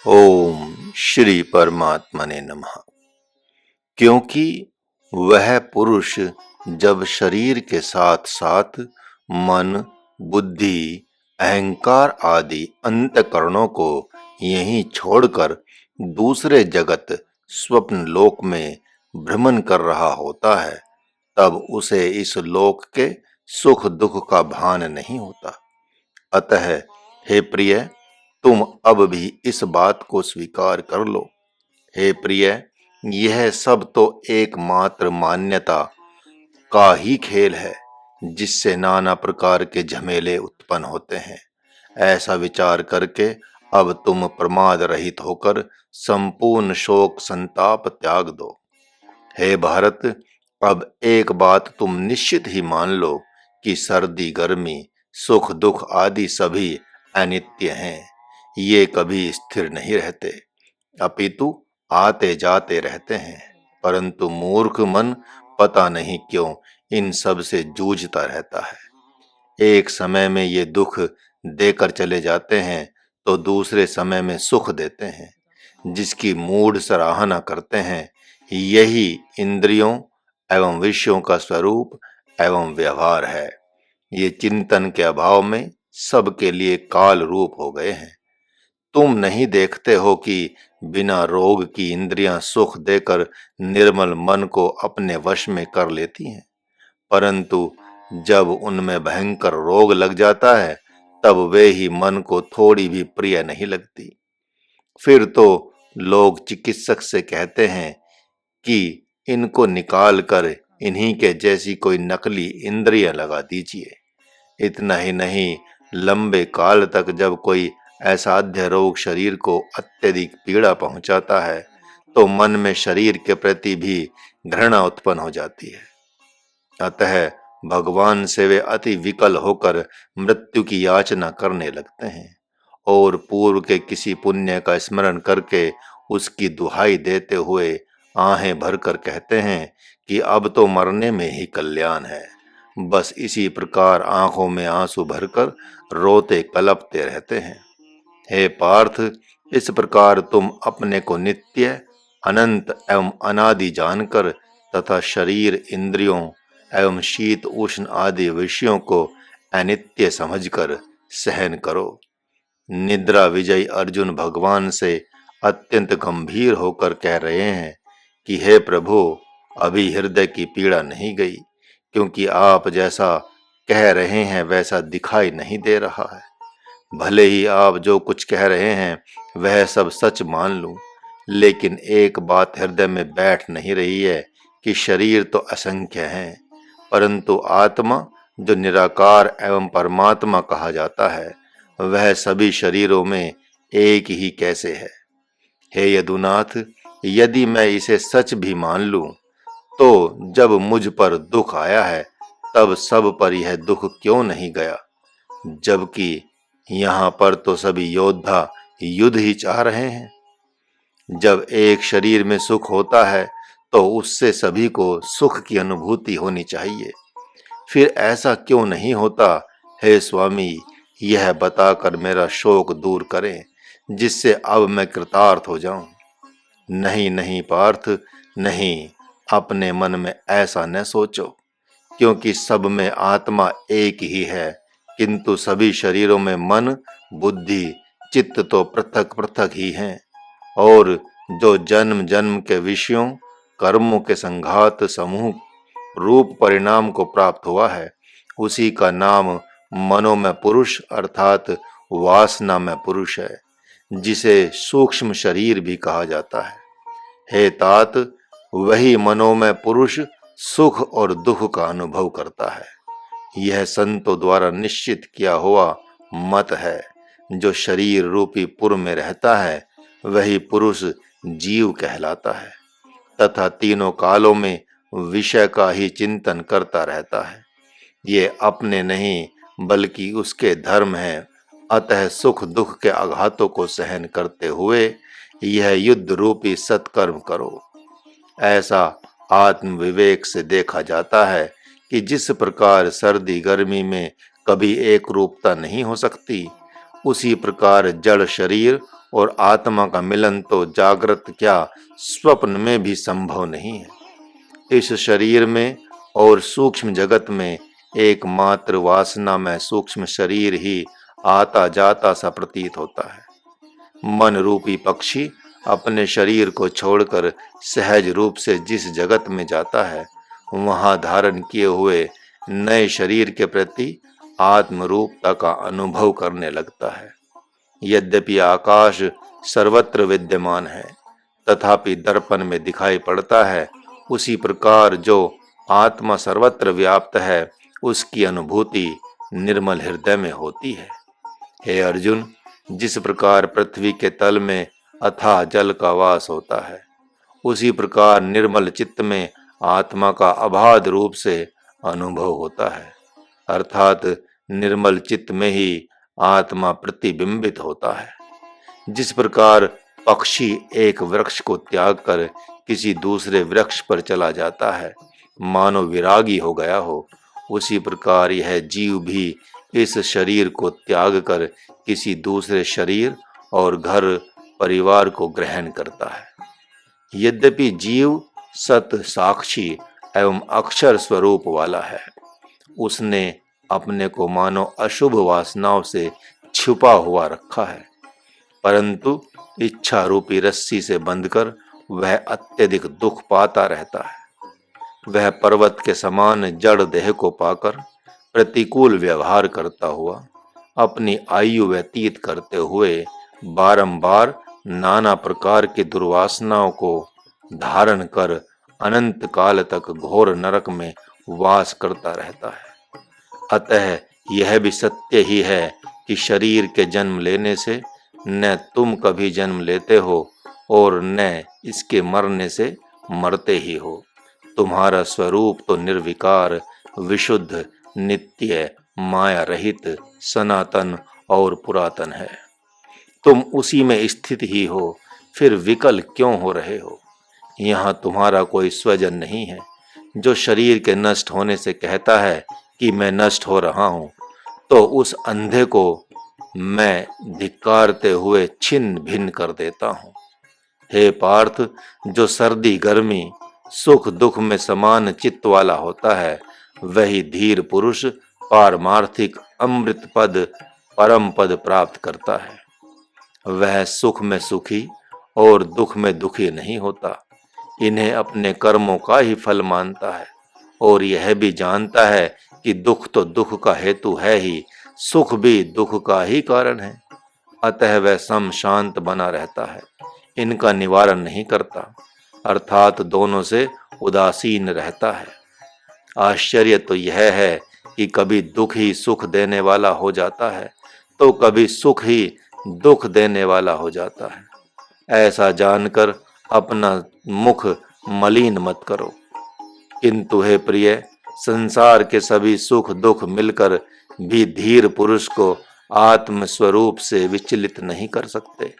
ओम श्री परमात्मने नमः। क्योंकि वह पुरुष जब शरीर के साथ साथ मन, बुद्धि, अहंकार आदि अंतःकरणों को यहीं छोड़कर दूसरे जगत स्वप्न लोक में भ्रमण कर रहा होता है, तब उसे इस लोक के सुख दुख का भान नहीं होता। अतः हे प्रिय, तुम अब भी इस बात को स्वीकार कर लो। हे प्रिय, यह सब तो एकमात्र मान्यता का ही खेल है, जिससे नाना प्रकार के झमेले उत्पन्न होते हैं। ऐसा विचार करके अब तुम प्रमाद रहित होकर संपूर्ण शोक संताप त्याग दो। हे भारत, अब एक बात तुम निश्चित ही मान लो कि सर्दी, गर्मी, सुख दुख आदि सभी अनित्य हैं। ये कभी स्थिर नहीं रहते, अपितु आते जाते रहते हैं। परंतु मूर्ख मन पता नहीं क्यों इन सब से जूझता रहता है। एक समय में ये दुख देकर चले जाते हैं तो दूसरे समय में सुख देते हैं, जिसकी मूढ़ सराहना करते हैं। यही इंद्रियों एवं विषयों का स्वरूप एवं व्यवहार है। ये चिंतन के अभाव में सबके लिए काल रूप हो गए हैं। तुम नहीं देखते हो कि बिना रोग की इंद्रियां सुख देकर निर्मल मन को अपने वश में कर लेती हैं, परंतु जब उनमें भयंकर रोग लग जाता है तब वे ही मन को थोड़ी भी प्रिय नहीं लगती। फिर तो लोग चिकित्सक से कहते हैं कि इनको निकाल कर इन्हीं के जैसी कोई नकली इंद्रियां लगा दीजिए। इतना ही नहीं, लंबे काल तक जब कोई असाध्य रोग शरीर को अत्यधिक पीड़ा पहुंचाता है तो मन में शरीर के प्रति भी घृणा उत्पन्न हो जाती है। अतः भगवान से वे अति विकल होकर मृत्यु की याचना करने लगते हैं और पूर्व के किसी पुण्य का स्मरण करके उसकी दुहाई देते हुए आहें भरकर कहते हैं कि अब तो मरने में ही कल्याण है। बस इसी प्रकार आंखों में आंसू भरकर रोते कलपते रहते हैं। हे पार्थ, इस प्रकार तुम अपने को नित्य, अनंत एवं अनादि जानकर तथा शरीर, इंद्रियों एवं शीत उष्ण आदि विषयों को अनित्य समझकर सहन करो। निद्रा विजयी अर्जुन भगवान से अत्यंत गंभीर होकर कह रहे हैं कि हे प्रभु, अभी हृदय की पीड़ा नहीं गई, क्योंकि आप जैसा कह रहे हैं वैसा दिखाई नहीं दे रहा है। भले ही आप जो कुछ कह रहे हैं वह सब सच मान लूं, लेकिन एक बात हृदय में बैठ नहीं रही है कि शरीर तो असंख्य हैं, परंतु आत्मा जो निराकार एवं परमात्मा कहा जाता है वह सभी शरीरों में एक ही कैसे है। हे यदुनाथ, यदि मैं इसे सच भी मान लूं तो जब मुझ पर दुख आया है तब सब पर यह दुख क्यों नहीं गया, जबकि यहाँ पर तो सभी योद्धा युद्ध ही चाह रहे हैं। जब एक शरीर में सुख होता है तो उससे सभी को सुख की अनुभूति होनी चाहिए। फिर ऐसा क्यों नहीं होता? हे स्वामी, यह बताकर मेरा शोक दूर करें, जिससे अब मैं कृतार्थ हो जाऊं। नहीं नहीं पार्थ, नहीं, अपने मन में ऐसा न सोचो, क्योंकि सब में आत्मा एक ही है, किंतु सभी शरीरों में मन, बुद्धि, चित्त तो पृथक पृथक ही हैं। और जो जन्म जन्म के विषयों, कर्मों के संघात समूह रूप परिणाम को प्राप्त हुआ है, उसी का नाम मनोमय पुरुष अर्थात वासना में पुरुष है, जिसे सूक्ष्म शरीर भी कहा जाता है। हे तात, वही मनोमय पुरुष सुख और दुख का अनुभव करता है। यह संतों द्वारा निश्चित किया हुआ मत है। जो शरीर रूपी पुर में रहता है वही पुरुष जीव कहलाता है तथा तीनों कालों में विषय का ही चिंतन करता रहता है। ये अपने नहीं बल्कि उसके धर्म है। अतः सुख दुख के आघातों को सहन करते हुए यह युद्ध रूपी सत्कर्म करो। ऐसा आत्म विवेक से देखा जाता है कि जिस प्रकार सर्दी गर्मी में कभी एक रूपता नहीं हो सकती, उसी प्रकार जड़ शरीर और आत्मा का मिलन तो जागृत क्या स्वप्न में भी संभव नहीं है। इस शरीर में और सूक्ष्म जगत में एकमात्र वासना में सूक्ष्म शरीर ही आता जाता सा प्रतीत होता है। मन रूपी पक्षी अपने शरीर को छोड़कर सहज रूप से जिस जगत में जाता है, वहां धारण किए हुए नए शरीर के प्रति आत्मरूपता का अनुभव करने लगता है। यद्यपि आकाश सर्वत्र विद्यमान है, तथापि दर्पण में दिखाई पड़ता है, उसी प्रकार जो आत्मा सर्वत्र व्याप्त है, उसकी अनुभूति निर्मल हृदय में होती है। हे अर्जुन, जिस प्रकार पृथ्वी के तल में अथाह जल का वास होता है, उसी प्रकार निर्मल चित्त में आत्मा का अबाध रूप से अनुभव होता है। अर्थात निर्मल चित्त में ही आत्मा प्रतिबिंबित होता है। जिस प्रकार पक्षी एक वृक्ष को त्याग कर किसी दूसरे वृक्ष पर चला जाता है, मानो विरागी हो गया हो, उसी प्रकार यह जीव भी इस शरीर को त्याग कर किसी दूसरे शरीर और घर परिवार को ग्रहण करता है। यद्यपि जीव सत साक्षी एवं अक्षर स्वरूप वाला है, उसने अपने को मानो अशुभ वासनाओं से छुपा हुआ रखा है, परंतु इच्छा रूपी रस्सी से बंधकर वह अत्यधिक दुख पाता रहता है। वह पर्वत के समान जड़ देह को पाकर प्रतिकूल व्यवहार करता हुआ अपनी आयु व्यतीत करते हुए बारंबार नाना प्रकार की दुर्वासनाओं को धारण कर अनंत काल तक घोर नरक में वास करता रहता है। अतः यह भी सत्य ही है कि शरीर के जन्म लेने से न तुम कभी जन्म लेते हो और न इसके मरने से मरते ही हो। तुम्हारा स्वरूप तो निर्विकार, विशुद्ध, नित्य, माया रहित, सनातन और पुरातन है। तुम उसी में स्थित ही हो, फिर विकल क्यों हो रहे हो? यहाँ तुम्हारा कोई स्वजन नहीं है जो शरीर के नष्ट होने से कहता है कि मैं नष्ट हो रहा हूँ, तो उस अंधे को मैं धिक्कारते हुए छिन्न भिन्न कर देता हूँ। हे पार्थ, जो सर्दी गर्मी सुख दुख में समान चित्त वाला होता है, वही धीर पुरुष पारमार्थिक अमृत पद परम पद प्राप्त करता है। वह सुख में सुखी और दुख में दुखी नहीं होता। इन्हें अपने कर्मों का ही फल मानता है और यह भी जानता है कि दुख तो दुख का हेतु है ही, सुख भी दुख का ही कारण है। अतः वह सम शांत बना रहता है, इनका निवारण नहीं करता, अर्थात दोनों से उदासीन रहता है। आश्चर्य तो यह है कि कभी दुख ही सुख देने वाला हो जाता है, तो कभी सुख ही दुख देने वाला हो जाता है। ऐसा जानकर अपना मुख मलिन मत करो। किंतु हे प्रिय, संसार के सभी सुख दुख मिलकर भी धीर पुरुष को आत्म स्वरूप से विचलित नहीं कर सकते।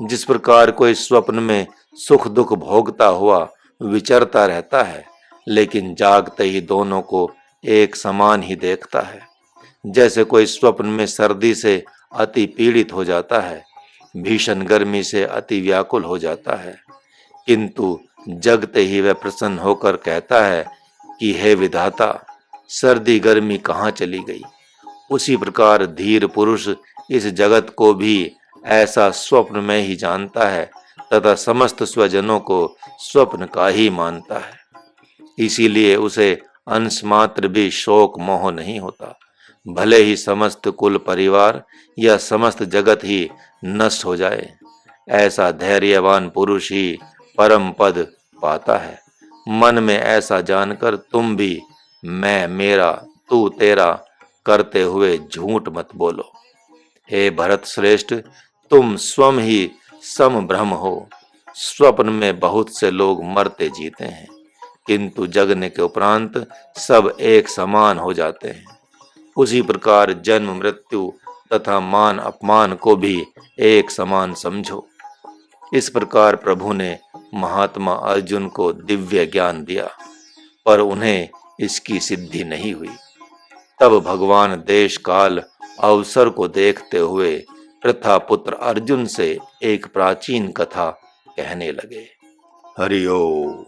जिस प्रकार कोई स्वप्न में सुख दुख भोगता हुआ विचरता रहता है, लेकिन जागते ही दोनों को एक समान ही देखता है। जैसे कोई स्वप्न में सर्दी से अति पीड़ित हो जाता है, भीषण गर्मी से अति व्याकुल हो जाता है, किंतु जगते ही वह प्रसन्न होकर कहता है कि हे विधाता, सर्दी गर्मी कहाँ चली गई। उसी प्रकार धीर पुरुष इस जगत को भी ऐसा स्वप्न में ही जानता है तथा समस्त स्वजनों को स्वप्न का ही मानता है। इसीलिए उसे अंश मात्र भी शोक मोह नहीं होता, भले ही समस्त कुल परिवार या समस्त जगत ही नष्ट हो जाए। ऐसा धैर्यवान पुरुष ही परम पद पाता है। मन में ऐसा जानकर तुम भी मैं मेरा तू तेरा करते हुए झूठ मत बोलो। हे भरत श्रेष्ठ, तुम स्वयं ही समभ्रम हो। स्वप्न में बहुत से लोग मरते जीते हैं, किंतु जगने के उपरांत सब एक समान हो जाते हैं। उसी प्रकार जन्म मृत्यु तथा मान अपमान को भी एक समान समझो। इस प्रकार प्रभु ने महात्मा अर्जुन को दिव्य ज्ञान दिया, पर उन्हें इसकी सिद्धि नहीं हुई। तब भगवान देश काल अवसर को देखते हुए प्रथापुत्र अर्जुन से एक प्राचीन कथा कहने लगे। हरि ओम।